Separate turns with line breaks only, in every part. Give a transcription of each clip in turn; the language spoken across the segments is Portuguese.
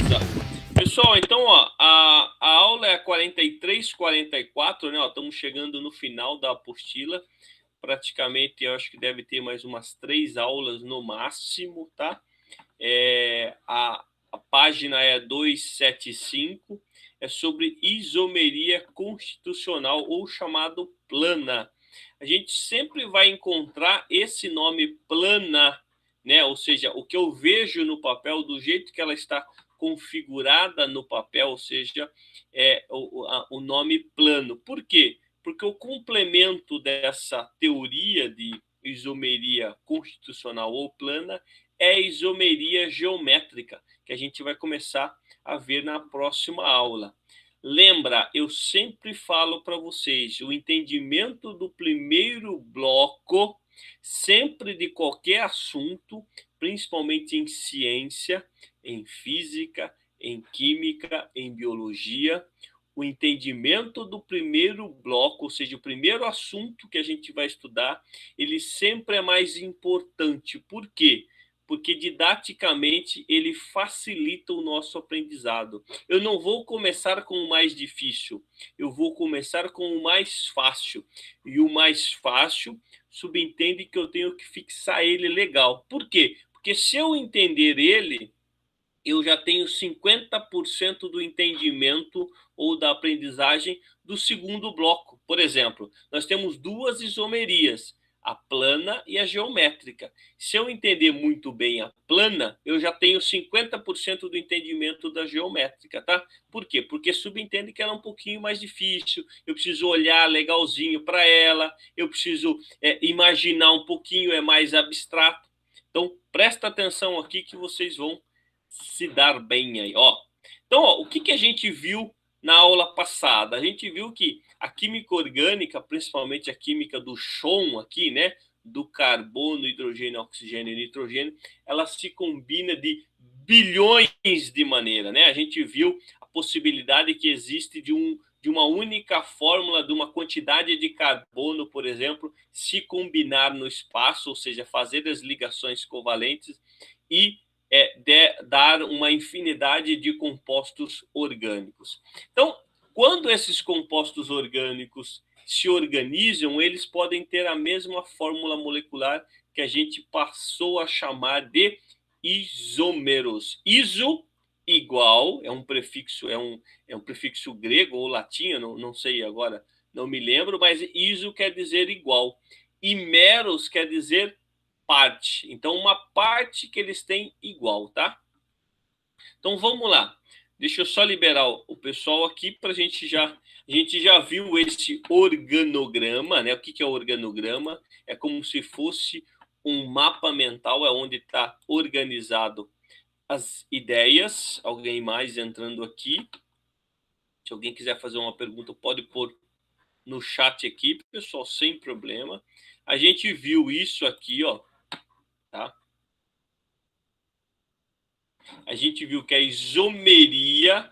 Beleza. Pessoal, então, ó, a aula é 43, 44, né? Estamos chegando no final da apostila. Praticamente, eu acho que deve ter mais umas 3 aulas no máximo, tá? A página é 275, é sobre isomeria constitucional, ou chamado plana. A gente sempre vai encontrar esse nome plana, né? Ou seja, o que eu vejo no papel, do jeito que ela está configurada no papel, ou seja, o nome plano. Por quê? Porque o complemento dessa teoria de isomeria constitucional ou plana é a isomeria geométrica, que a gente vai começar a ver na próxima aula. Lembra, eu sempre falo para vocês, o entendimento do primeiro bloco, sempre de qualquer assunto, principalmente em ciência, em física, em química, em biologia, o entendimento do primeiro bloco, ou seja, o primeiro assunto que a gente vai estudar, ele sempre é mais importante. Por quê? Porque didaticamente ele facilita o nosso aprendizado. Eu não vou começar com o mais difícil, eu vou começar com o mais fácil. E o mais fácil subentende que eu tenho que fixar ele legal. Por quê? Porque se eu entender ele, eu já tenho 50% do entendimento ou da aprendizagem do segundo bloco. Por exemplo, nós temos duas isomerias, a plana e a geométrica. Se eu entender muito bem a plana, eu já tenho 50% do entendimento da geométrica, tá? Por quê? Porque subentende que ela é um pouquinho mais difícil, eu preciso olhar legalzinho para ela, eu preciso imaginar um pouquinho, é mais abstrato. Então, presta atenção aqui que vocês vão se dar bem aí, ó. Então, ó, o que a gente viu na aula passada? A gente viu que a química orgânica, principalmente a química do chão aqui, né, do carbono, hidrogênio, oxigênio e nitrogênio, ela se combina de bilhões de maneiras, né? A gente viu a possibilidade que existe de uma única fórmula de uma quantidade de carbono, por exemplo, se combinar no espaço, ou seja, fazer as ligações covalentes e dar uma infinidade de compostos orgânicos. Então, quando esses compostos orgânicos se organizam, eles podem ter a mesma fórmula molecular que a gente passou a chamar de isômeros. Iso igual, é um prefixo, é um prefixo grego ou latino, não sei agora, não me lembro, mas iso quer dizer igual. E meros quer dizer parte. Então, uma parte que eles têm igual, tá? Então, vamos lá. Deixa eu só liberar o pessoal aqui para a gente já... A gente já viu esse organograma, né? O que é o organograma? É como se fosse um mapa mental, é onde está organizado as ideias. Alguém mais entrando aqui? Se alguém quiser fazer uma pergunta, pode pôr no chat aqui, pessoal, sem problema. A gente viu isso aqui, ó, tá? A gente viu que a isomeria,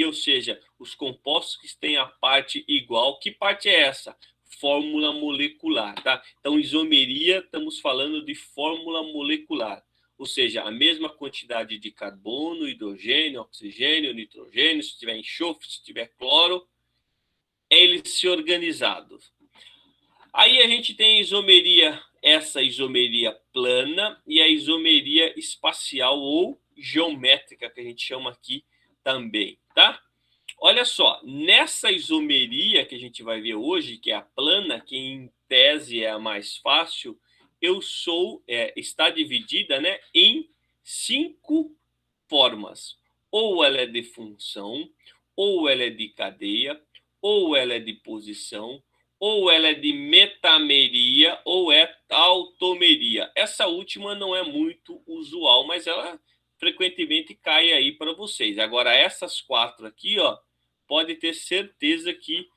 ou seja, os compostos que têm a parte igual. Que parte é essa? Fórmula molecular, tá? Então, isomeria, estamos falando de fórmula molecular, ou seja, a mesma quantidade de carbono, hidrogênio, oxigênio, nitrogênio, se tiver enxofre, se tiver cloro, eles se organizados. Aí a gente tem a isomeria, essa isomeria plana e a isomeria espacial ou geométrica, que a gente chama aqui também, tá? Olha só, nessa isomeria que a gente vai ver hoje, que é a plana, que em tese é a mais fácil, está dividida, né, em 5 formas. Ou ela é de função, ou ela é de cadeia, ou ela é de posição, ou ela é de metameria, ou é tautomeria. Essa última não é muito usual, mas ela frequentemente cai aí para vocês. Agora, essas 4 aqui, ó, pode ter certeza que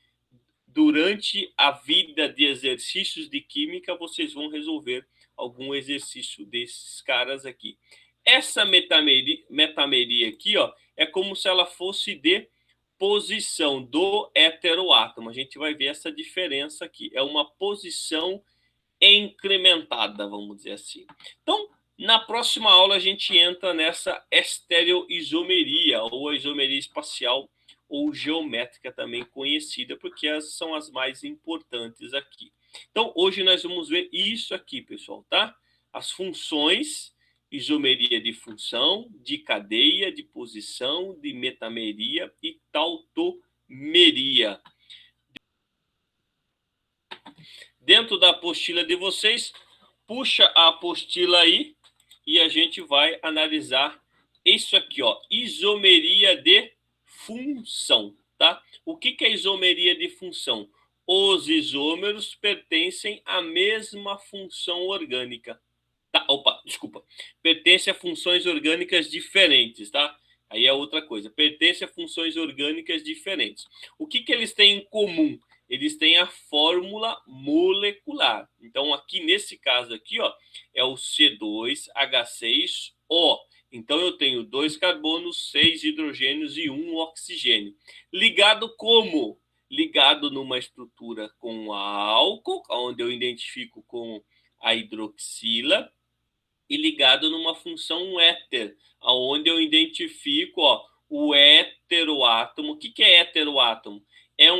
durante a vida de exercícios de química, vocês vão resolver algum exercício desses caras aqui. Essa metameria aqui, ó, é como se ela fosse de posição do heteroátomo. A gente vai ver essa diferença aqui. É uma posição incrementada, vamos dizer assim. Então, Na próxima aula, a gente entra nessa estereoisomeria, ou a isomeria espacial, ou geométrica também conhecida, porque essas são as mais importantes aqui. Então, hoje nós vamos ver isso aqui, pessoal, tá? As funções, isomeria de função, de cadeia, de posição, de metameria e tautomeria. Dentro da apostila de vocês, puxa a apostila aí e a gente vai analisar isso aqui, ó, isomeria de função, tá? O que é isomeria de função? Os isômeros pertencem à mesma função orgânica. Tá, opa, desculpa. Pertence a funções orgânicas diferentes, tá? Aí é outra coisa. Pertence a funções orgânicas diferentes. O que eles têm em comum? Eles têm a fórmula molecular. Então, aqui nesse caso aqui, ó, é o C2H6O. Então, eu tenho 2 carbonos, 6 hidrogênios e 1 oxigênio. Ligado como? Ligado numa estrutura com álcool, onde eu identifico com a hidroxila, e ligado numa função éter, aonde eu identifico, ó, o heteroátomo. O que é heteroátomo? É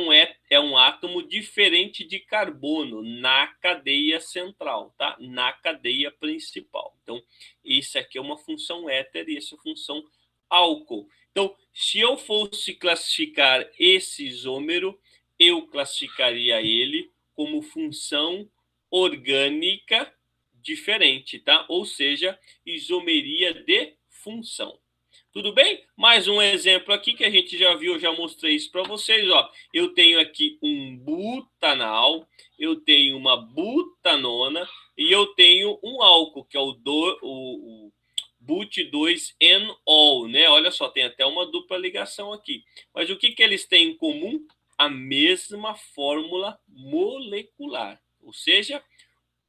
um átomo diferente de carbono na cadeia central, tá? Na cadeia principal. Então, isso aqui é uma função éter e essa é a função álcool. Então, se eu fosse classificar esse isômero, eu classificaria ele como função orgânica diferente, tá? Ou seja, isomeria de função. Tudo bem? Mais um exemplo aqui que a gente já viu, eu já mostrei isso para vocês, ó. Eu tenho aqui um butanal, eu tenho uma butanona e eu tenho um álcool, que é o but2-enol, né? Olha só, tem até uma dupla ligação aqui. Mas o que eles têm em comum? A mesma fórmula molecular, ou seja,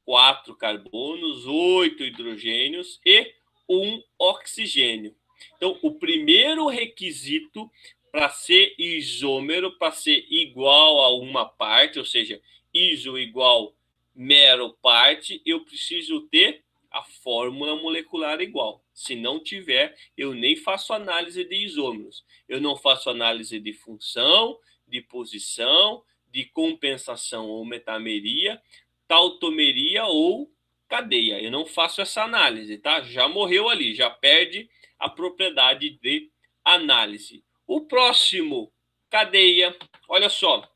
4 carbonos, 8 hidrogênios e 1 oxigênio. Então, o primeiro requisito para ser isômero, para ser igual a uma parte, ou seja, iso igual mero parte, eu preciso ter a fórmula molecular igual. Se não tiver, eu nem faço análise de isômeros. Eu não faço análise de função, de posição, de compensação ou metameria, tautomeria ou cadeia. Eu não faço essa análise, tá? Já morreu ali, já perde a propriedade de análise. O próximo, cadeia. Olha só,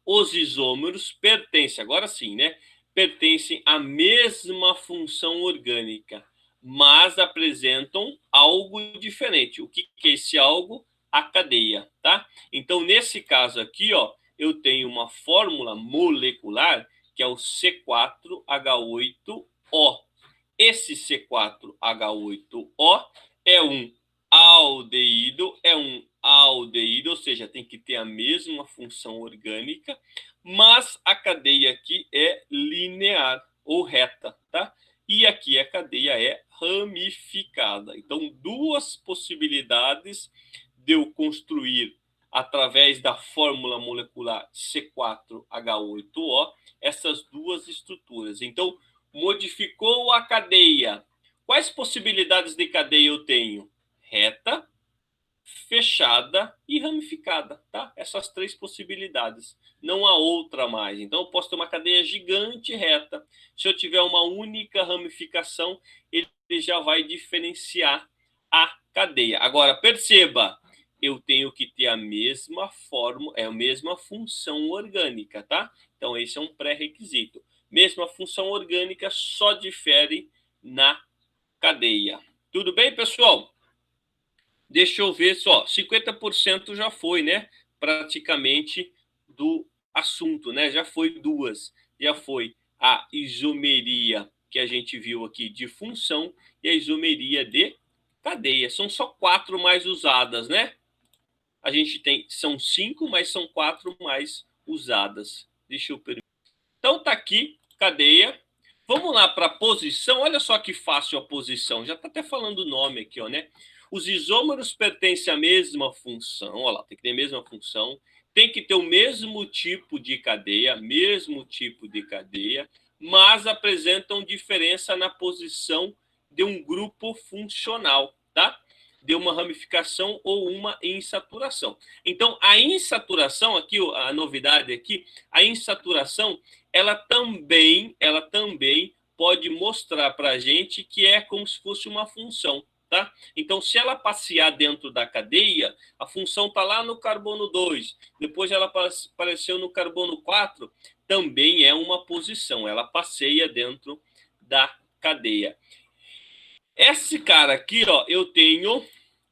os isômeros pertencem, agora sim, né? Pertencem à mesma função orgânica, mas apresentam algo diferente. O que é esse algo? A cadeia, tá? Então, nesse caso aqui, ó, eu tenho uma fórmula molecular que é o C4H8O. Esse C4H8O é um aldeído, ou seja, tem que ter a mesma função orgânica, mas a cadeia aqui é linear ou reta, tá? E aqui a cadeia é ramificada. Então, duas possibilidades de eu construir através da fórmula molecular C4H8O essas duas estruturas. Então, modificou a cadeia. Quais possibilidades de cadeia eu tenho? Reta, fechada e ramificada, tá? Essas três possibilidades. Não há outra mais. Então, eu posso ter uma cadeia gigante reta. Se eu tiver uma única ramificação, ele já vai diferenciar a cadeia. Agora, perceba, eu tenho que ter a mesma forma, a mesma função orgânica, tá? Então, esse é um pré-requisito. Mesma função orgânica, só difere na cadeia. Tudo bem, pessoal? Deixa eu ver só, 50% já foi, né? Praticamente do assunto, né? Já foi duas. Já foi a isomeria que a gente viu aqui de função e a isomeria de cadeia. São só 4 mais usadas, né? A gente tem, são 5, mas são 4 mais usadas. Deixa eu perguntar. Então tá aqui, cadeia. Vamos lá para a posição. Olha só que fácil a posição. Já está até falando o nome aqui, ó, né? Os isômeros pertencem à mesma função. Olha lá, tem que ter a mesma função. Tem que ter o mesmo tipo de cadeia, mas apresentam diferença na posição de um grupo funcional, tá? De uma ramificação ou uma insaturação. Então, a insaturação, aqui, a novidade aqui, a insaturação, ela também pode mostrar para a gente que é como se fosse uma função, tá? Então, se ela passear dentro da cadeia, a função está lá no carbono 2, depois ela apareceu no carbono 4, também é uma posição, ela passeia dentro da cadeia. Esse cara aqui, ó, eu tenho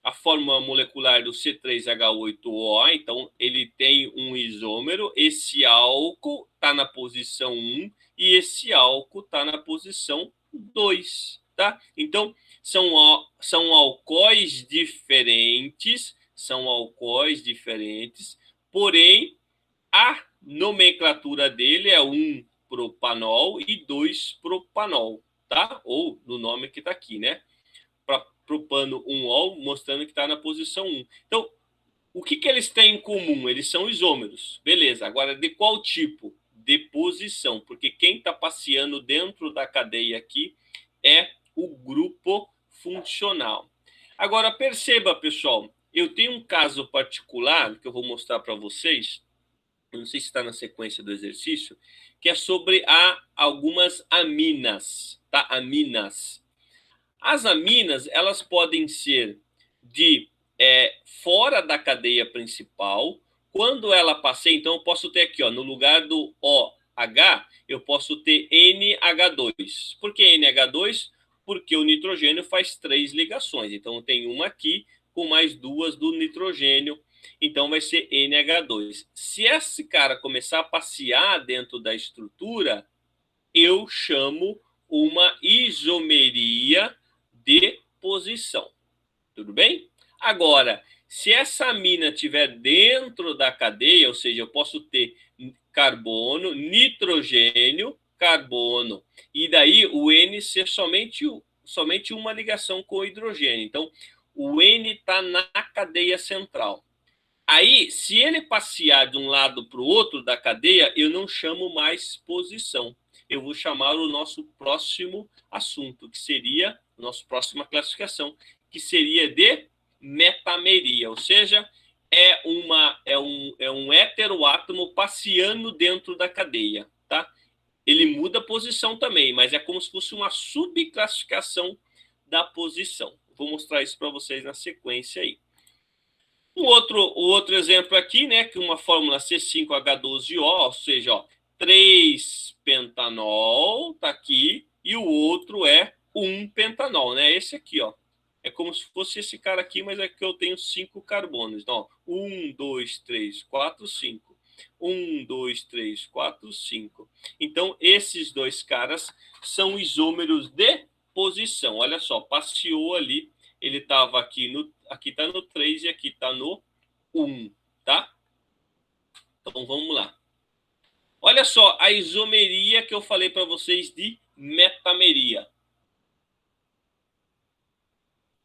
a fórmula molecular do C3H8O, então ele tem um isômero, esse álcool está na posição 1 e esse álcool está na posição 2, tá? Então, são alcoóis diferentes, porém, a nomenclatura dele é 1-propanol e 2-propanol, tá? Ou no nome que está aqui, né? Para propano 1-ol, mostrando que está na posição 1. Então, o que eles têm em comum? Eles são isômeros. Beleza, agora de qual tipo? De posição, porque quem está passeando dentro da cadeia aqui é o grupo funcional. Agora, perceba, pessoal, eu tenho um caso particular que eu vou mostrar para vocês, eu não sei se está na sequência do exercício, que é sobre algumas aminas, tá? Aminas. As aminas, elas podem ser de fora da cadeia principal. Quando ela passeia, então eu posso ter aqui, ó, no lugar do OH, eu posso ter NH2. Por que NH2? Porque o nitrogênio faz 3 ligações. Então tem uma aqui com mais 2 do nitrogênio. Então vai ser NH2. Se esse cara começar a passear dentro da estrutura, eu chamo uma isomeria de posição. Tudo bem? Agora, se essa amina estiver dentro da cadeia, ou seja, eu posso ter carbono, nitrogênio, carbono, e daí o N ser somente uma ligação com o hidrogênio. Então, o N está na cadeia central. Aí, se ele passear de um lado para o outro da cadeia, eu não chamo mais posição. Eu vou chamar o nosso próximo assunto, que seria a nossa próxima classificação, que seria de metameria, ou seja, é um heteroátomo passeando dentro da cadeia, tá? Ele muda a posição também, mas é como se fosse uma subclassificação da posição. Vou mostrar isso para vocês na sequência aí. O outro exemplo aqui, né, que uma fórmula C5H12O, ou seja, ó, 3-pentanol, tá aqui, e o outro é 1-pentanol, né? Esse aqui, ó. É como se fosse esse cara aqui, mas aqui eu tenho 5 carbonos. Então, ó, 1, 2, 3, 4, 5. 1, 2, 3, 4, 5. Então, esses dois caras são isômeros de posição. Olha só, passeou ali, ele estava aqui está no 3 e aqui está no 1, tá? Então, vamos lá. Olha só a isomeria que eu falei para vocês de metameria.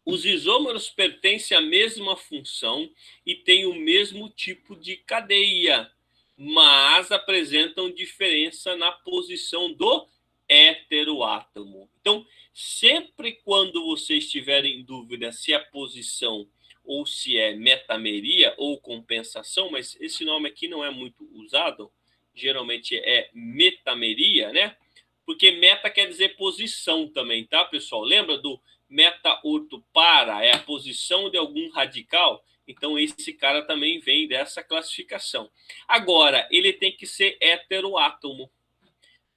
Os isômeros pertencem à mesma função e têm o mesmo tipo de cadeia, mas apresentam diferença na posição do heteroátomo. Então, sempre quando você estiver em dúvida se é posição ou se é metameria ou compensação, mas esse nome aqui não é muito usado, geralmente é metameria, né? Porque meta quer dizer posição também, tá, pessoal? Lembra do meta-orto-para? É a posição de algum radical? Então, esse cara também vem dessa classificação. Agora, ele tem que ser heteroátomo.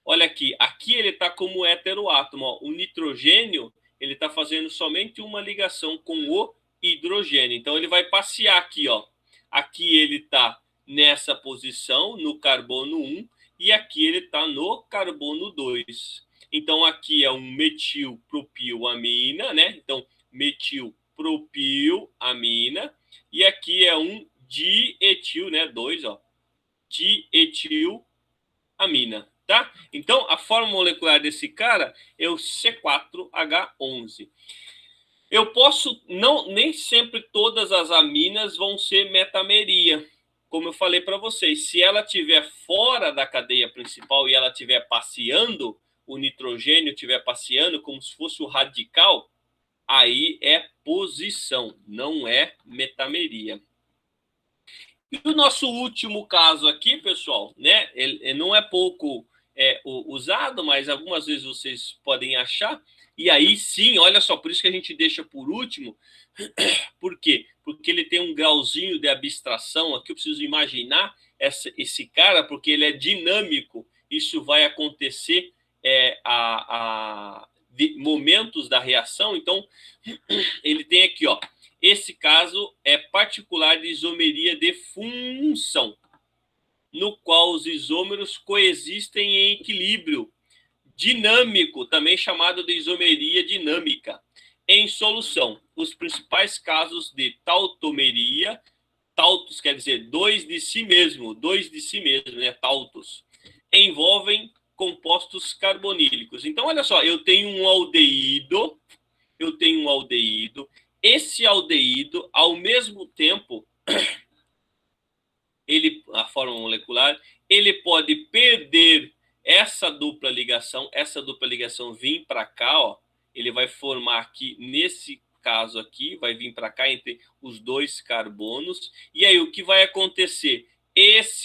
Olha aqui ele está como heteroátomo. Ó. O nitrogênio, ele está fazendo somente uma ligação com o hidrogênio. Então, ele vai passear aqui. Ó. Aqui ele está nessa posição, no carbono 1, e aqui ele está no carbono 2. Então, aqui é um metilpropilamina, né? Então, metilpropilamina. E aqui é um dietil, né? 2, ó. Dietilamina, tá? Então, a fórmula molecular desse cara é o C4H11. Eu posso, nem sempre todas as aminas vão ser metameria. Como eu falei para vocês, se ela estiver fora da cadeia principal e ela estiver passeando, o nitrogênio estiver passeando como se fosse o radical, aí é posição, não é metameria. E o nosso último caso aqui, pessoal, né? Ele não é pouco usado, mas algumas vezes vocês podem achar. E aí sim, olha só, por isso que a gente deixa por último. Por quê? Porque ele tem um grauzinho de abstração. Aqui eu preciso imaginar esse cara, porque ele é dinâmico. Isso vai acontecer a momentos da reação. Então, ele tem aqui, ó. Esse caso é particular de isomeria de função, no qual os isômeros coexistem em equilíbrio dinâmico, também chamado de isomeria dinâmica, em solução. Os principais casos de tautomeria, tautos quer dizer dois de si mesmo, né, tautos, envolvem compostos carbonílicos. Então, olha só, eu tenho um aldeído, esse aldeído, ao mesmo tempo, a forma molecular, ele pode perder essa dupla ligação vir para cá, ó, ele vai formar aqui, nesse caso aqui, vai vir para cá entre os dois carbonos, e aí o que vai acontecer?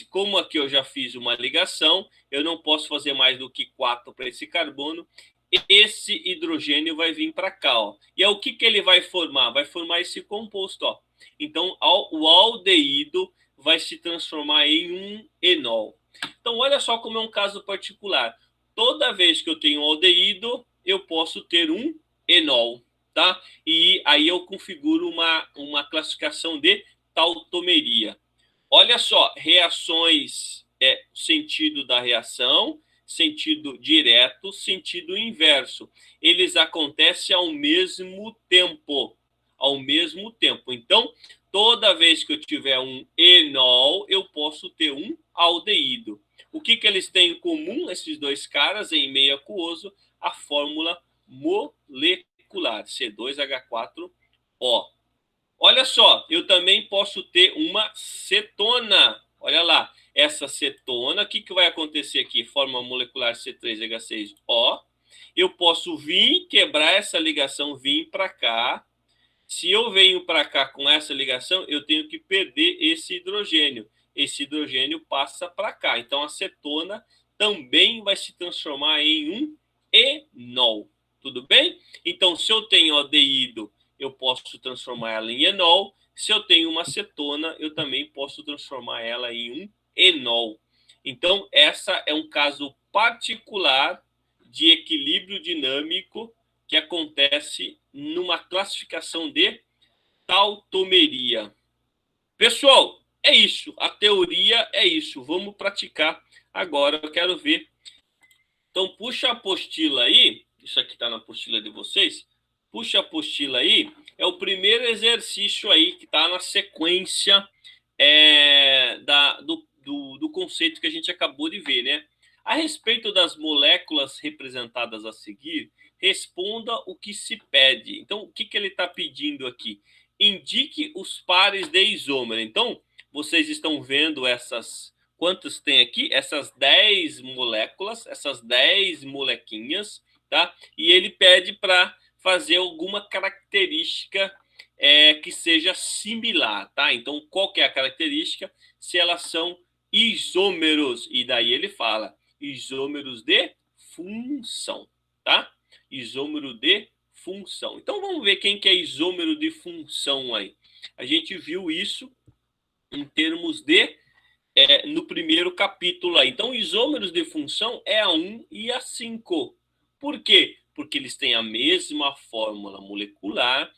Como aqui eu já fiz uma ligação, eu não posso fazer mais do que 4 para esse carbono, esse hidrogênio vai vir para cá, ó. E aí o que ele vai formar? Vai formar esse composto, ó. Então, o aldeído vai se transformar em um enol. Então, olha só como é um caso particular. Toda vez que eu tenho um aldeído, eu posso ter um enol, tá? E aí eu configuro uma classificação de tautomeria. Olha só, reações, sentido da reação, sentido direto, sentido inverso. Eles acontecem ao mesmo tempo. Então, toda vez que eu tiver um enol, eu posso ter um aldeído. O que eles têm em comum, esses dois caras, em meio aquoso? A fórmula molecular, C2H4O. Olha só, eu também posso ter uma cetona. Olha lá, essa cetona, o que vai acontecer aqui? Fórmula molecular C3H6O. Eu posso vir quebrar essa ligação, vir para cá. Se eu venho para cá com essa ligação, eu tenho que perder esse hidrogênio. Esse hidrogênio passa para cá. Então, a cetona também vai se transformar em um enol. Tudo bem? Então, se eu tenho aldeído, eu posso transformar ela em enol. Se eu tenho uma cetona, eu também posso transformar ela em um enol. Então, essa é um caso particular de equilíbrio dinâmico que acontece numa classificação de tautomeria. Pessoal, é isso. A teoria é isso. Vamos praticar agora. Eu quero ver. Então, puxa a apostila aí. Isso aqui está na apostila de vocês. Puxa a apostila aí. É o primeiro exercício aí que está na sequência do conceito que a gente acabou de ver, né? A respeito das moléculas representadas a seguir, responda o que se pede. Então, o que ele está pedindo aqui? Indique os pares de isômero. Então, vocês estão vendo essas... Quantas tem aqui? Essas 10 moléculas, essas 10 molequinhas, tá? E ele pede para fazer alguma característica que seja similar, tá? Então, qual que é a característica? Se elas são isômeros. E daí ele fala isômeros de função, tá? Isômero de função. Então, vamos ver quem que é isômero de função aí. A gente viu isso em termos de no primeiro capítulo aí. Então, isômeros de função é a 1 e a 5. Por quê? Porque eles têm a mesma fórmula molecular,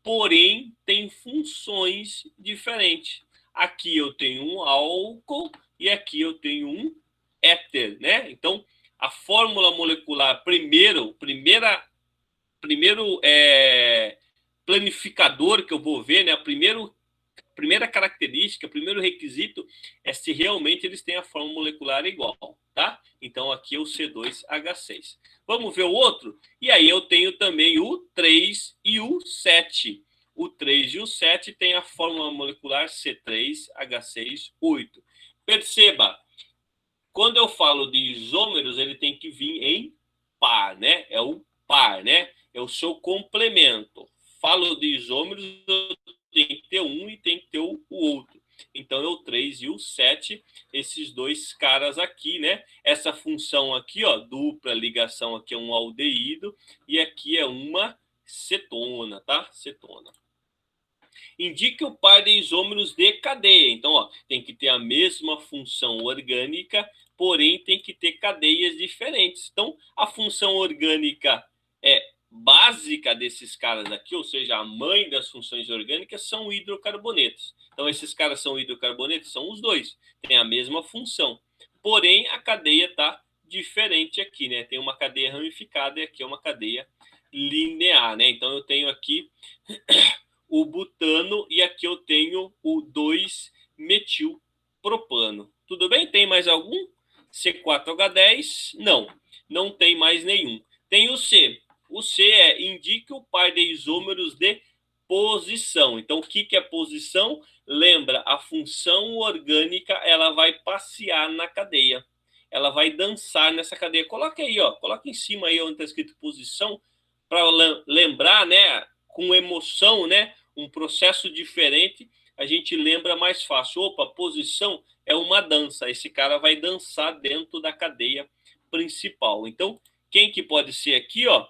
porém têm funções diferentes. Aqui eu tenho um álcool e aqui eu tenho um éter, né? Então, a fórmula molecular primeiro planificador que eu vou ver, né? Primeira característica, primeiro requisito é se realmente eles têm a fórmula molecular igual, tá? Então, aqui é o C2H6. Vamos ver o outro? E aí eu tenho também o 3 e o 7. O 3 e o 7 têm a fórmula molecular C3H6O. Perceba, quando eu falo de isômeros, ele tem que vir em par, né? É o par, né? É o seu complemento. Falo de isômeros, tem que ter um e tem que ter o outro. Então, é o 3 e o 7, esses dois caras aqui, né? Essa função aqui, ó, dupla ligação aqui é um aldeído e aqui é uma cetona, tá? Cetona. Indique o par de isômeros de cadeia. Então, ó, tem que ter a mesma função orgânica, porém tem que ter cadeias diferentes. Então, a função orgânica básica desses caras aqui, ou seja, a mãe das funções orgânicas, são hidrocarbonetos. Então, esses caras são hidrocarbonetos? São os dois. Tem a mesma função. Porém, a cadeia está diferente aqui, né? Tem uma cadeia ramificada e aqui é uma cadeia linear, né? Então, eu tenho aqui o butano e aqui eu tenho o 2-metilpropano. Tudo bem? Tem mais algum? C4H10? Não, não tem mais nenhum. Tem o C. O C indique o par de isômeros de posição. Então, o que é posição? Lembra, a função orgânica, ela vai passear na cadeia. Ela vai dançar nessa cadeia. Coloca aí, ó. Coloca em cima aí onde está escrito posição, para lembrar, né? Com emoção, né? Um processo diferente, a gente lembra mais fácil. Opa, posição é uma dança. Esse cara vai dançar dentro da cadeia principal. Então, quem que pode ser aqui, ó?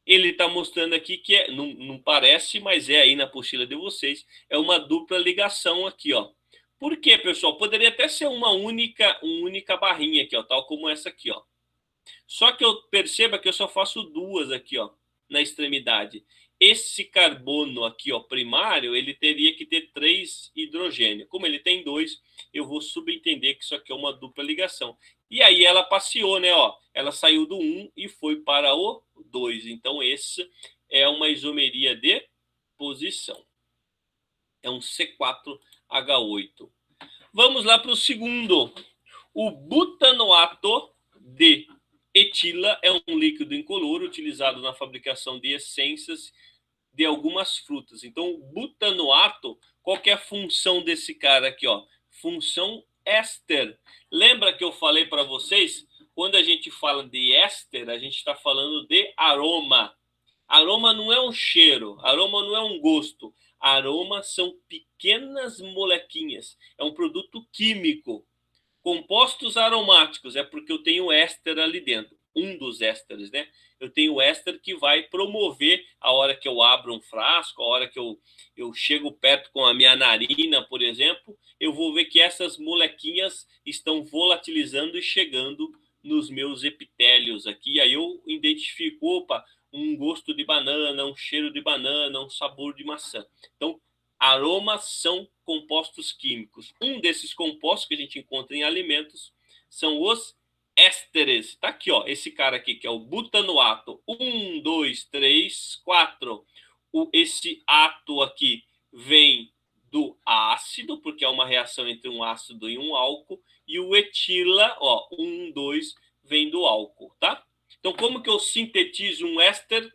Ele está mostrando aqui que não parece, mas é aí na apostila de vocês, é uma dupla ligação aqui, ó. Por quê, pessoal? Poderia até ser uma única barrinha aqui, ó, tal como essa aqui, ó. Só que eu perceba que eu só faço duas aqui, ó, na extremidade. Esse carbono aqui, ó, primário, ele teria que ter 3 hidrogênio. Como ele tem 2, eu vou subentender que isso aqui é uma dupla ligação. E aí ela passeou, né, ó? Ela saiu do 1 e foi para o 2. Então, esse é uma isomeria de posição. É um C4H8. Vamos lá para o segundo. O butanoato de etila é um líquido incolor utilizado na fabricação de essências de algumas frutas. Então, o butanoato, qual que é a função desse cara aqui, ó? Função éster. Lembra que eu falei para vocês, quando a gente fala de éster, a gente está falando de aroma. Aroma não é um cheiro, aroma não é um gosto. Aroma são pequenas molequinhas. É um produto químico. Compostos aromáticos é porque eu tenho éster ali dentro, um dos ésteres, né? Eu tenho éster que vai promover a hora que eu abro um frasco, a hora que eu chego perto com a minha narina, por exemplo, eu vou ver que essas molequinhas estão volatilizando e chegando nos meus epitélios aqui. Aí eu identifico, opa, um gosto de banana, um cheiro de banana, um sabor de maçã. Então, aromas são compostos químicos. Um desses compostos que a gente encontra em alimentos são os ésteres. Está aqui, ó, esse cara aqui, que é o butanoato. 1, 2, 3, 4. Esse ato aqui vem do ácido, porque é uma reação entre um ácido e um álcool. E o etila, ó, 1, 2, vem do álcool, tá? Então, como que eu sintetizo um éster?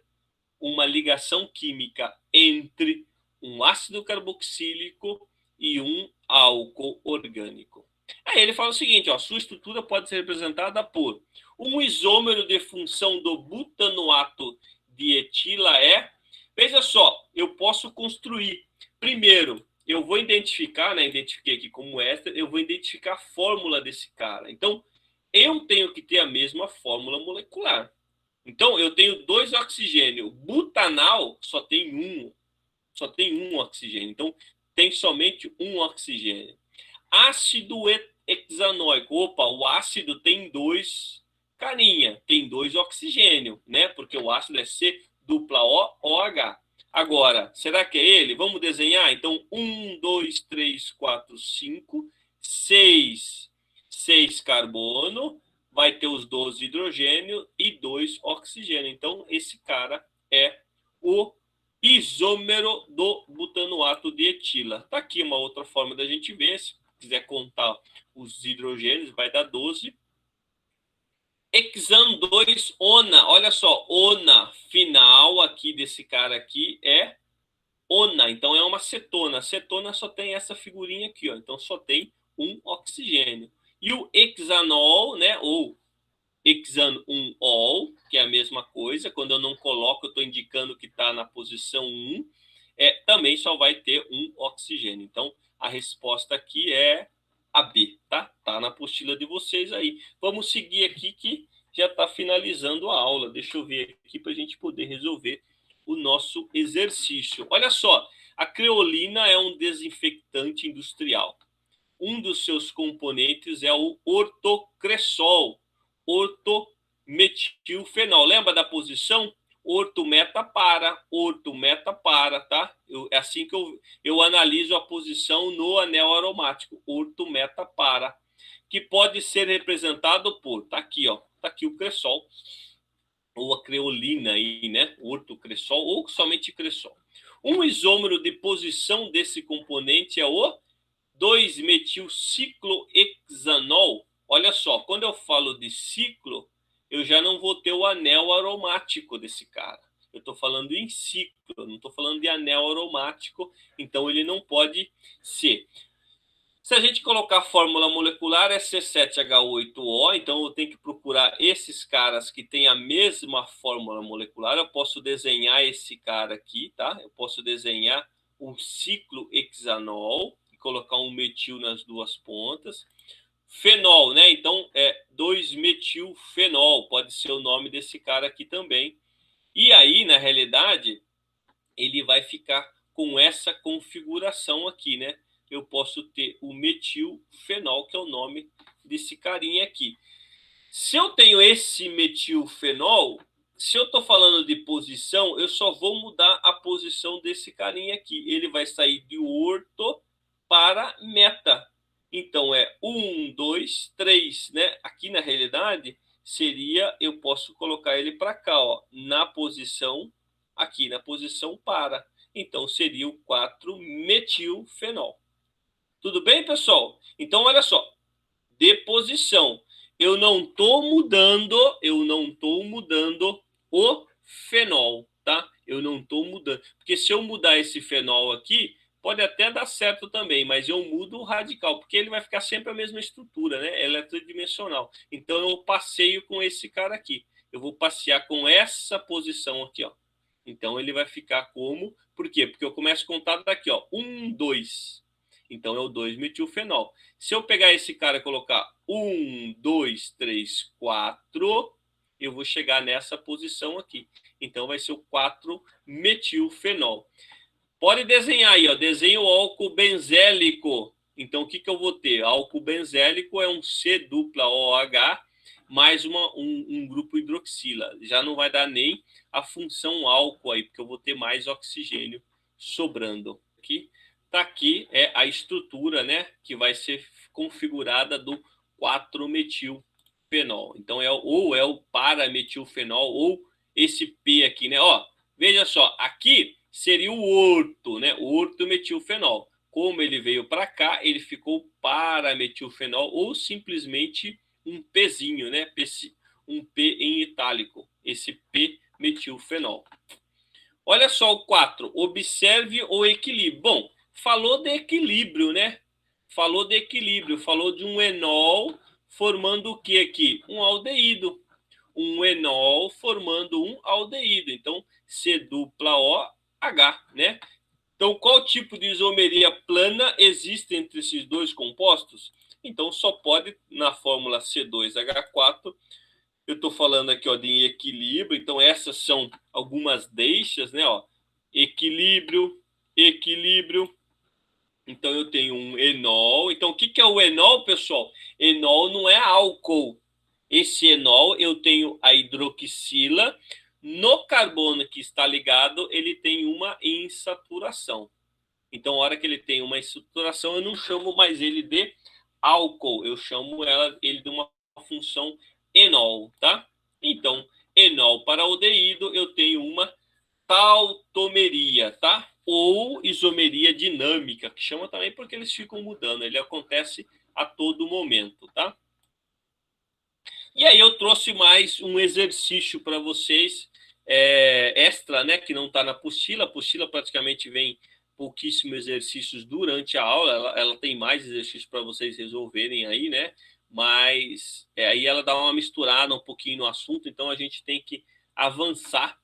Uma ligação química entre um ácido carboxílico e um álcool orgânico. Aí ele fala o seguinte, ó, sua estrutura pode ser representada por um isômero de função do butanoato de etila veja só, eu posso construir, primeiro, eu vou identificar, né, identifiquei aqui como éster, eu vou identificar a fórmula desse cara. Então, eu tenho que ter a mesma fórmula molecular. Então, eu tenho 2 oxigênios. Butanal só tem um oxigênio. Então, tem somente um oxigênio. Ácido hexanoico. Opa, o ácido tem 2 carinha, tem 2 oxigênio, né? Porque o ácido é C dupla O, OH. Agora, será que é ele? Vamos desenhar? Então, 1, 2, 3, 4, 5, 6 carbono, vai ter os 12 hidrogênio e 2 oxigênio. Então, esse cara é o isômero do butanoato de etila. Tá aqui uma outra forma da gente ver. Se quiser contar os hidrogênios, vai dar 12. Hexan 2 ona. Olha só, ona final aqui desse cara aqui é ona. Então, é uma cetona. Cetona só tem essa figurinha aqui, ó. Então, só tem um oxigênio. E o hexanol, né, ou hexanol, que é a mesma coisa. Quando eu não coloco, eu estou indicando que está na posição 1. Também só vai ter um oxigênio. Então, a resposta aqui é a B, tá? Tá na apostila de vocês aí. Vamos seguir aqui que já está finalizando a aula. Deixa eu ver aqui para a gente poder resolver o nosso exercício. Olha só, a creolina é um desinfectante industrial. Um dos seus componentes é o ortocresol, ortometilfenol. Lembra da posição? Ortometa para, tá? É assim que eu analiso a posição no anel aromático, ortometa para, que pode ser representado por, tá aqui, ó, tá aqui o cressol, ou a creolina aí, né? Ortocresol ou somente cressol. Um isômero de posição desse componente é o 2-metilciclohexanol. Olha só, quando eu falo de ciclo, eu já não vou ter o anel aromático desse cara. Eu estou falando em ciclo, não estou falando de anel aromático, então ele não pode ser. Se a gente colocar a fórmula molecular é C7H8O, então eu tenho que procurar esses caras que têm a mesma fórmula molecular. Eu posso desenhar esse cara aqui, tá? Eu posso desenhar um ciclohexanol e colocar um metil nas duas pontas. Fenol, né? Então é 2-metilfenol, pode ser o nome desse cara aqui também. E aí, na realidade, ele vai ficar com essa configuração aqui, né? Eu posso ter o metilfenol, que é o nome desse carinha aqui. Se eu tenho esse metilfenol, se eu estou falando de posição, eu só vou mudar a posição desse carinha aqui. Ele vai sair de orto para meta. Então é 1, 2, 3, né? Aqui na realidade seria, eu posso colocar ele para cá, ó, na posição, aqui na posição para. Então seria o 4-metilfenol. Tudo bem, pessoal? Então, olha só. Deposição. Eu não estou mudando o fenol, tá? Eu não estou mudando. Porque se eu mudar esse fenol aqui, pode até dar certo também, mas eu mudo o radical, porque ele vai ficar sempre a mesma estrutura, né? Eletrodimensional. Então, eu passeio com esse cara aqui. Eu vou passear com essa posição aqui, ó. Então, ele vai ficar como... Por quê? Porque eu começo a contar daqui, ó. 1, 2. Então, é o 2-metilfenol. Se eu pegar esse cara e colocar 1, 2, 3, 4, eu vou chegar nessa posição aqui. Então, vai ser o 4-metilfenol. Pode desenhar aí, ó. Desenha o álcool benzélico. Então, o que eu vou ter? Álcool benzélico é um C-OH mais um grupo hidroxila. Já não vai dar nem a função álcool aí, porque eu vou ter mais oxigênio sobrando. Aqui é a estrutura, né, que vai ser configurada do 4-metilfenol. Então, ou é o parametilfenol, ou esse P aqui, né? Ó, veja só, aqui seria o orto, né? O ortometilfenol. Como ele veio para cá, ele ficou parametilfenol, ou simplesmente um Pzinho, né? Um P em itálico, esse P-metilfenol. Olha só o 4, observe o equilíbrio. Bom, falou de equilíbrio, né? Falou de equilíbrio, falou de um enol formando o que aqui? Um aldeído. Um enol formando um aldeído. Então, C-OH, né? Então, qual tipo de isomeria plana existe entre esses dois compostos? Então, só pode, na fórmula C2H4, eu estou falando aqui, ó, de equilíbrio. Então, essas são algumas deixas, né? Ó, equilíbrio, equilíbrio. Então, eu tenho um enol. Então, o que é o enol, pessoal? Enol não é álcool. Esse enol, eu tenho a hidroxila. No carbono que está ligado, ele tem uma insaturação. Então, a hora que ele tem uma insaturação, eu não chamo mais ele de álcool. Eu chamo ele de uma função enol, tá? Então, enol para aldeído, eu tenho uma tautomeria, tá? Ou isomeria dinâmica, que chama também porque eles ficam mudando, ele acontece a todo momento, tá? E aí eu trouxe mais um exercício para vocês, extra, né, que não está na apostila. A apostila praticamente vem pouquíssimos exercícios durante a aula, ela tem mais exercícios para vocês resolverem aí, né? mas aí ela dá uma misturada um pouquinho no assunto, então a gente tem que avançar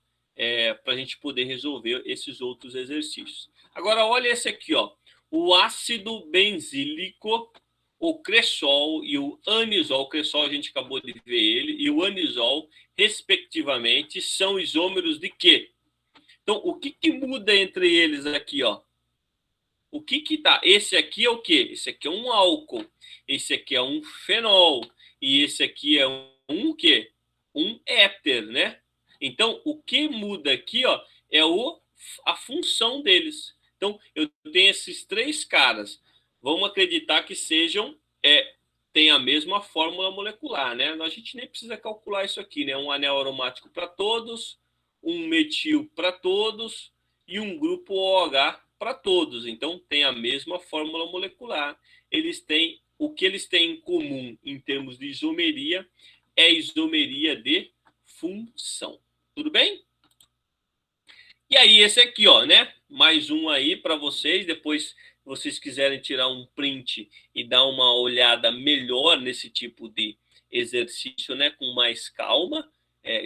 para a gente poder resolver esses outros exercícios. Agora, olha esse aqui, ó. O ácido benzílico, o cresol e o anisol. O cresol a gente acabou de ver ele, e o anisol, respectivamente, são isômeros de quê? Então, o que muda entre eles aqui, ó? O que tá? Esse aqui é o quê? Esse aqui é um álcool. Esse aqui é um fenol. E esse aqui é um quê? Um éter, né? Então, o que muda aqui, ó, é a função deles. Então, eu tenho esses três caras. Vamos acreditar que sejam, tem a mesma fórmula molecular, né? A gente nem precisa calcular isso aqui, né? Um anel aromático para todos, um metil para todos e um grupo OH para todos. Então, tem a mesma fórmula molecular. Eles têm o que eles têm em comum em termos de isomeria é isomeria de função. Tudo bem? E aí, esse aqui, ó, né? Mais um aí para vocês. Depois, se vocês quiserem tirar um print e dar uma olhada melhor nesse tipo de exercício, né? Com mais calma,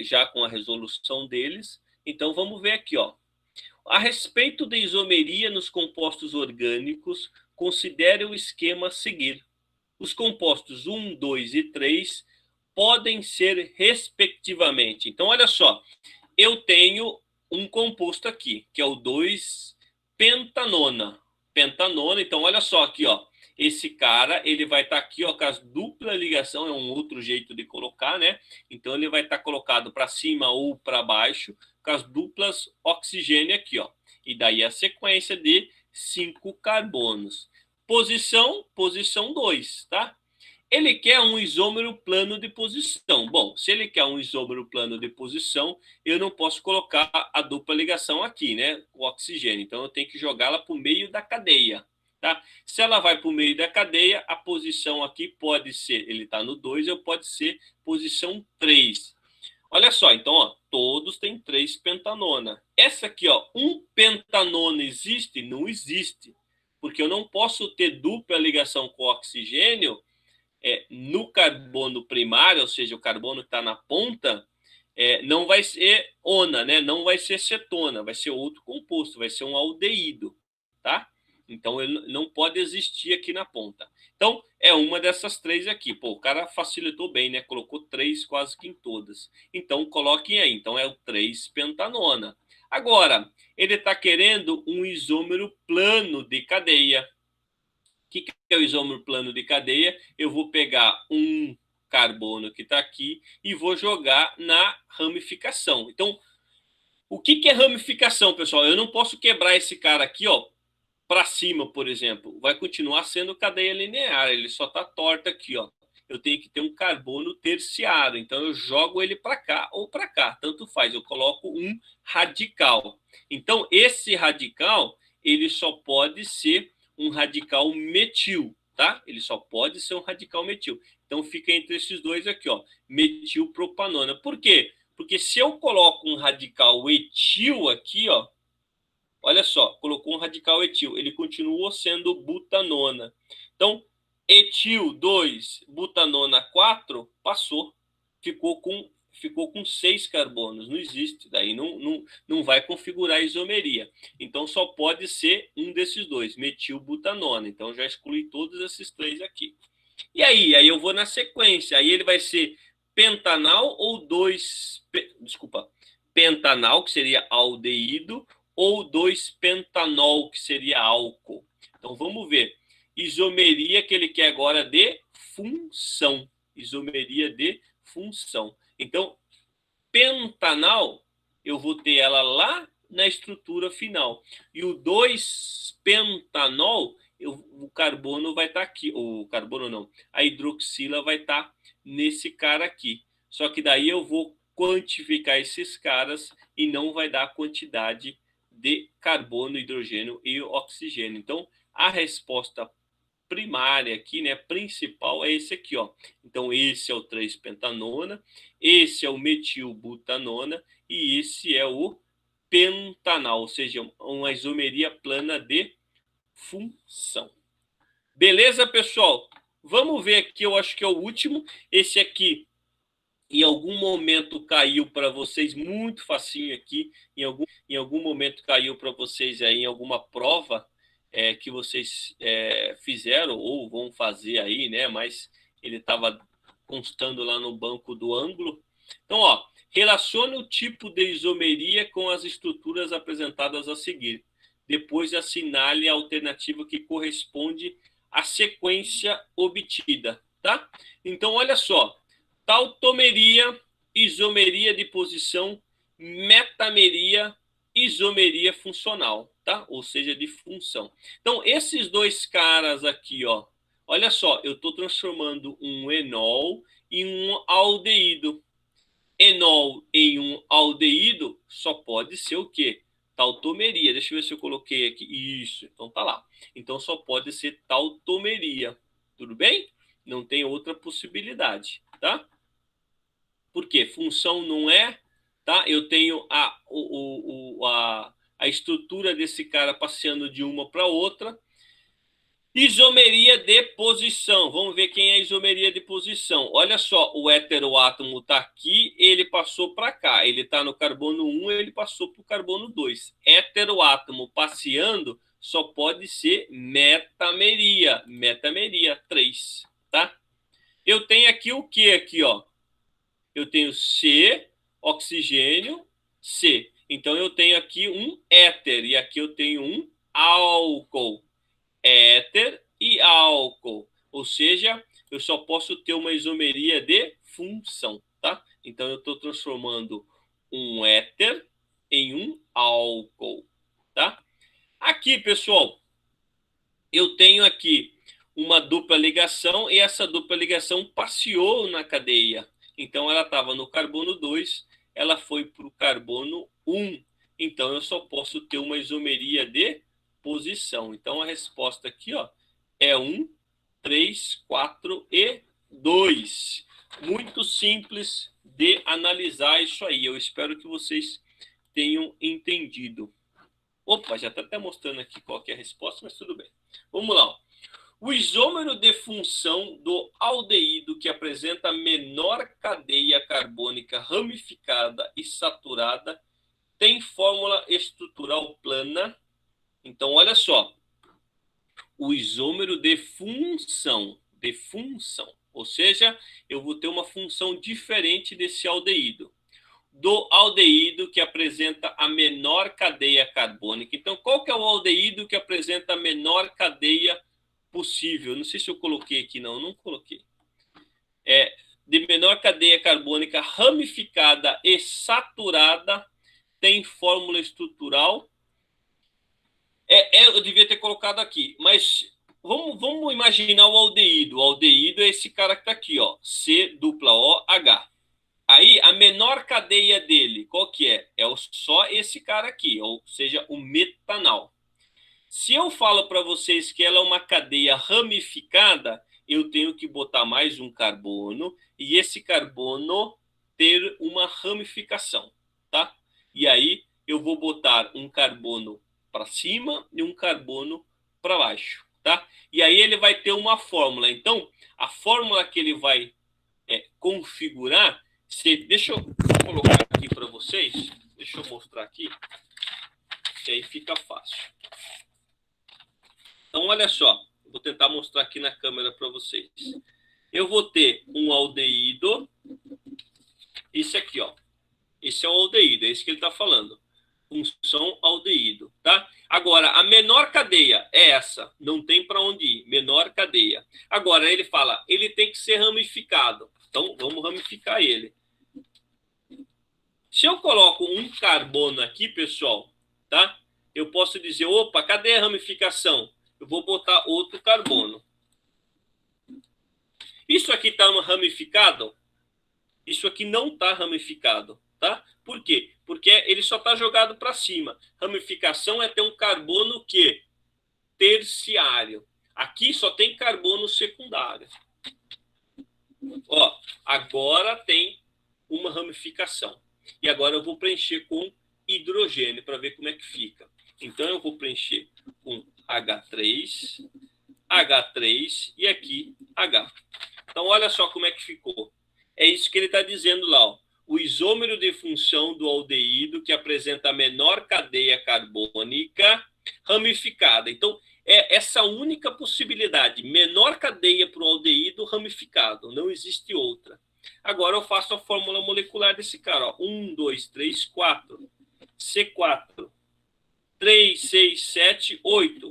já com a resolução deles. Então, vamos ver aqui, ó. A respeito da isomeria nos compostos orgânicos, considere o esquema a seguir. Os compostos 1, 2 e 3 podem ser respectivamente. Então, olha só, eu tenho um composto aqui, que é o 2-pentanona. Pentanona, então olha só aqui, ó. Esse cara, ele vai estar aqui, ó, com as dupla ligação, é um outro jeito de colocar, né? Então ele vai estar colocado para cima ou para baixo, com as duplas oxigênio aqui, ó. E daí a sequência de 5 carbonos. Posição 2, tá? Ele quer um isômero plano de posição. Bom, se ele quer um isômero plano de posição, eu não posso colocar a dupla ligação aqui, né? O oxigênio. Então, eu tenho que jogá-la para o meio da cadeia. Tá? Se ela vai para o meio da cadeia, a posição aqui pode ser, ele está no 2, ou pode ser posição 3. Olha só, então, ó, todos têm 3 pentanona. Essa aqui, ó, um pentanona existe? Não existe. Porque eu não posso ter dupla ligação com oxigênio no carbono primário, ou seja, o carbono que está na ponta, não vai ser ona, né? Não vai ser cetona, vai ser outro composto, vai ser um aldeído, tá? Então ele não pode existir aqui na ponta. Então é uma dessas três aqui. Pô, o cara facilitou bem, né? Colocou 3 quase que em todas. Então coloquem aí. Então é o 3-pentanona. Agora, ele está querendo um isômero plano de cadeia. O que é o isômero plano de cadeia? Eu vou pegar um carbono que está aqui e vou jogar na ramificação. Então, o que é ramificação, pessoal? Eu não posso quebrar esse cara aqui, ó, para cima, por exemplo. Vai continuar sendo cadeia linear, ele só está torto aqui, ó. Eu tenho que ter um carbono terciário, então eu jogo ele para cá ou para cá, tanto faz. Eu coloco um radical. Então, esse radical, ele só pode ser um radical metil, tá? Ele só pode ser um radical metil. Então, fica entre esses dois aqui, ó, metilpropanona. Por quê? Porque se eu coloco um radical etil aqui, ó, olha só, colocou um radical etil, ele continuou sendo butanona. Então, etil 2, butanona 4, passou, ficou com 6 carbonos, não existe, daí não vai configurar a isomeria. Então, só pode ser um desses dois, metilbutanona. Então, já excluí todos esses três aqui. E aí eu vou na sequência, aí ele vai ser pentanal ou pentanal, que seria aldeído, ou 2-pentanol, que seria álcool. Então, vamos ver. Isomeria que ele quer agora de função. Isomeria de função. Então, pentanal, eu vou ter ela lá na estrutura final. E o 2-pentanol, o carbono vai estar aqui. O carbono não. A hidroxila vai estar nesse cara aqui. Só que daí eu vou quantificar esses caras e não vai dar a quantidade de carbono, hidrogênio e oxigênio. Então, a resposta primária aqui, né, principal é esse aqui, ó. Então esse é o 3-pentanona, esse é o metilbutanona e esse é o pentanal, ou seja, uma isomeria plana de função. Beleza, pessoal? Vamos ver aqui, eu acho que é o último. Esse aqui, em algum momento, caiu para vocês, muito facinho aqui. Em algum momento caiu para vocês aí em alguma prova que vocês fizeram ou vão fazer aí, né? Mas ele estava constando lá no banco do ângulo. Então, ó, relacione o tipo de isomeria com as estruturas apresentadas a seguir. Depois assinale a alternativa que corresponde à sequência obtida, tá? Então, olha só, tautomeria, isomeria de posição, metameria, isomeria funcional, tá? Ou seja, de função. Então, esses dois caras aqui, ó, olha só, eu estou transformando um enol em um aldeído. Enol em um aldeído só pode ser o quê? Tautomeria. Deixa eu ver se eu coloquei aqui. Isso, então tá lá. Então só pode ser tautomeria. Tudo bem? Não tem outra possibilidade, tá? Por quê? Função não é, tá? Eu tenho a estrutura desse cara passeando de uma para outra. Isomeria de posição. Vamos ver quem é a isomeria de posição. Olha só, o heteroátomo está aqui, ele passou para cá. Ele está no carbono 1, ele passou para o carbono 2. Heteroátomo passeando só pode ser metameria. Metameria 3, tá? Eu tenho aqui o que aqui, ó? Eu tenho C, oxigênio, C. Então eu tenho aqui um éter e aqui eu tenho um álcool. Éter e álcool. Ou seja, eu só posso ter uma isomeria de função, tá? Então eu estou transformando um éter em um álcool, tá? Aqui, pessoal, eu tenho aqui uma dupla ligação e essa dupla ligação passeou na cadeia. Então ela estava no carbono 2, ela foi para o carbono 1. Então eu só posso ter uma isomeria de posição. Então a resposta aqui, ó, é 1, 3, 4 e 2. Muito simples de analisar isso aí. Eu espero que vocês tenham entendido. Opa, já está até mostrando aqui qual que é a resposta, mas tudo bem. Vamos lá. O isômero de função do aldeído que apresenta menor cadeia carbônica ramificada e saturada tem fórmula estrutural plana. Então, olha só. O isômero de função, ou seja, eu vou ter uma função diferente desse aldeído. Do aldeído que apresenta a menor cadeia carbônica. Então, qual que é o aldeído que apresenta a menor cadeia possível? Não sei se eu coloquei aqui, não coloquei. De menor cadeia carbônica ramificada e saturada, tem fórmula estrutural. Eu devia ter colocado aqui, mas vamos imaginar o aldeído. O aldeído é esse cara que está aqui, ó, C-O-H. Aí, a menor cadeia dele, qual que é? É só esse cara aqui, ou seja, o metanal. Se eu falo para vocês que ela é uma cadeia ramificada, eu tenho que botar mais um carbono e esse carbono ter uma ramificação, tá? E aí eu vou botar um carbono para cima e um carbono para baixo, tá? E aí ele vai ter uma fórmula. Então, a fórmula que ele vai configurar, deixa eu colocar aqui para vocês, deixa eu mostrar aqui, que aí fica fácil. Então, olha só, vou tentar mostrar aqui na câmera para vocês. Eu vou ter um aldeído, esse aqui, ó. Esse é o aldeído, é isso que ele está falando. Função aldeído, tá? Agora, a menor cadeia é essa, não tem para onde ir, menor cadeia. Agora, ele fala, ele tem que ser ramificado. Então, vamos ramificar ele. Se eu coloco um carbono aqui, pessoal, tá? Eu posso dizer, opa, cadê a ramificação? Eu vou botar outro carbono. Isso aqui está ramificado? Isso aqui não está ramificado, tá? Por quê? Porque ele só está jogado para cima. Ramificação é ter um carbono que terciário. Aqui só tem carbono secundário. Ó, agora tem uma ramificação. E agora eu vou preencher com hidrogênio para ver como é que fica. Então eu vou preencher com H3, H3 e aqui H. Então, olha só como é que ficou. É isso que ele está dizendo lá, ó. O isômero de função do aldeído que apresenta a menor cadeia carbônica ramificada. Então, é essa única possibilidade. Menor cadeia para o aldeído ramificado. Não existe outra. Agora eu faço a fórmula molecular desse cara. Ó. 1, 2, 3, 4. C4. 3, 6, 7, 8.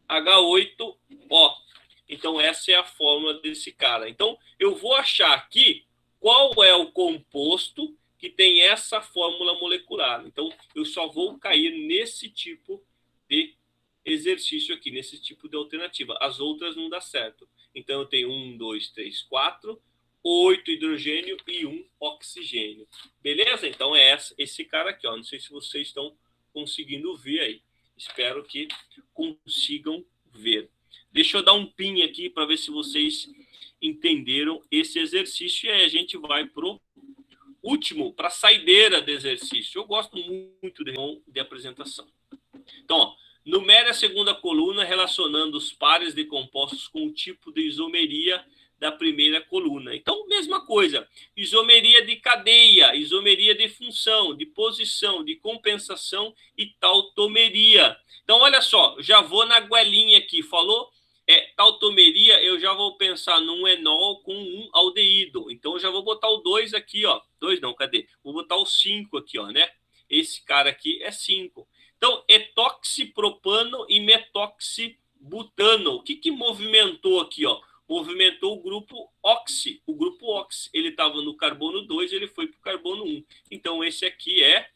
H8O. Então, essa é a fórmula desse cara. Então, eu vou achar aqui qual é o composto que tem essa fórmula molecular. Então, eu só vou cair nesse tipo de exercício aqui, nesse tipo de alternativa. As outras não dá certo. Então, eu tenho 1, 2, 3, 4, 8 hidrogênio e 1 oxigênio. Beleza? Então, é esse cara aqui. Ó. Não sei se vocês estão conseguindo ver aí. Espero que consigam ver. Deixa eu dar um pin aqui para ver se vocês entenderam esse exercício. E aí a gente vai para o último, para a saideira do exercício. Eu gosto muito de apresentação. Então, ó, numere a segunda coluna relacionando os pares de compostos com o tipo de isomeria da primeira coluna. Então, mesma coisa. Isomeria de cadeia, isomeria de função, de posição, de compensação e tautomeria. Então, olha só, já vou na goelinha aqui. Falou tautomeria, eu já vou pensar num enol com um aldeído. Então, eu já vou botar o 2 aqui, ó. 2 não, cadê? Vou botar o 5 aqui, ó, né? Esse cara aqui é 5. Então, etoxipropano e metoxibutano. O que movimentou aqui, ó? Movimentou o grupo oxi. O grupo oxi, ele estava no carbono 2, ele foi para o carbono 1. Então, esse aqui é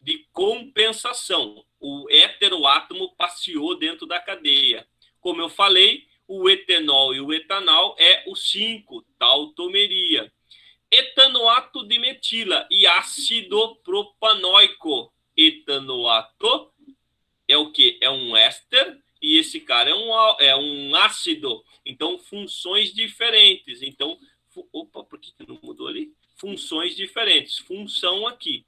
de compensação. O heteroátomo passeou dentro da cadeia. Como eu falei, o etanol e o etanol é o 5, tautomeria. Etanoato de metila e ácido propanoico. Etanoato é o que? É um éster e esse cara é um ácido. Então, funções diferentes. Então, opa, por que não mudou ali? Funções diferentes. Função aqui.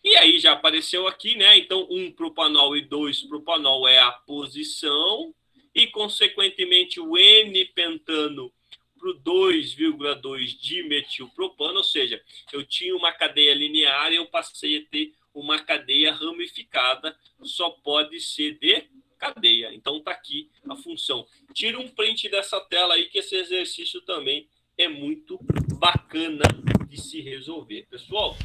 E aí já apareceu aqui, né? Então, 1 propanol e 2 propanol é a posição e, consequentemente, o N-pentano para o 2,2 dimetilpropano, ou seja, eu tinha uma cadeia linear e eu passei a ter uma cadeia ramificada, só pode ser de cadeia. Então, tá aqui a função. Tira um print dessa tela aí, que esse exercício também é muito bacana de se resolver. Pessoal,